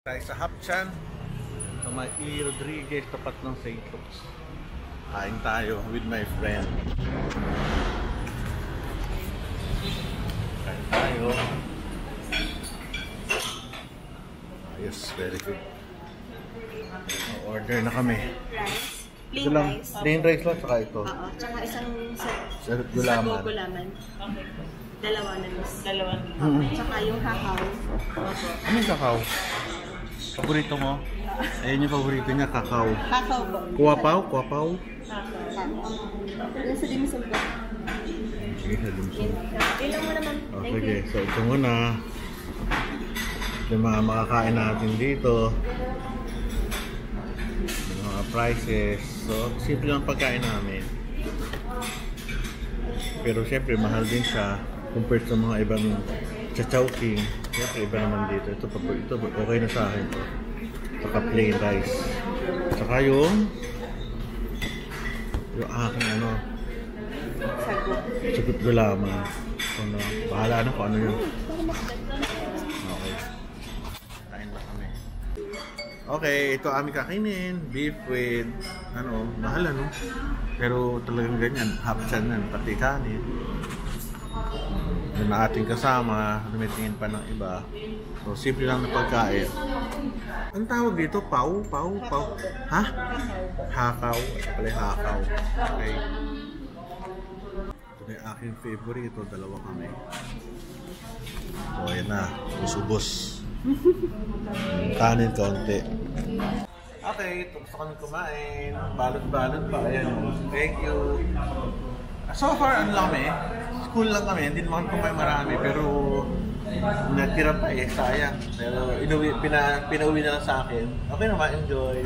Tayo sa Hapchan sa may E. Rodriguez, tapat ng St. Luke's. Kain tayo with my friend. Kain tayo. Yes, very good. Order na kami. Rice. Ito Plain lang, rice. plain rice lang, saka ito. Oo. Tsaka isang Sarap gulaman. sago gulaman. Okay. Dalawa na miss. Dalawa. Tsaka yung hakaw. Ano yung kakao? Paborito mo? Ayun yung paborito niya, kakao. Hakaw po. Kuwapaw? Kuwapaw? Nasa dimisol po. Sige, sa lumsum. Ilang mo naman. O, Thank sige, you. so ito muna. Ito yung mga makakain natin dito. Yung mga prices. So, simple lang pagkain namin. Pero syempre, mahal din siya compared sa mga ibang Chowking. Syempre, iba naman dito. Ito okay na sa akin. Saka plain rice. Saka yung aking Sago. sagot gulaman. Ano, bahala na kung ano yun. Okay. Kain na kami. Okay, ito aming kakainin. Beef with, mahal Pero talagang ganyan. Hapchan yan, pati kanin. Yung ating kasama, lumitingin pa ng iba. So, simple lang na pagkain. Ang tawag dito? Pau? Ha? Hakaw. Ito pala yung hakaw. Okay. Ito na yung aking favorite. Dalawa kami. So, ayan na. Ubus-ubos. Kanin konti. Okay, tapos kami kumain. Balot-balot pa. Ayan. Thank you. So far, kami? School lang kami. Hindi naman kumain marami. Pero natira pa sayang. Pero pinauwi na lang sa akin. Okay naman, enjoy.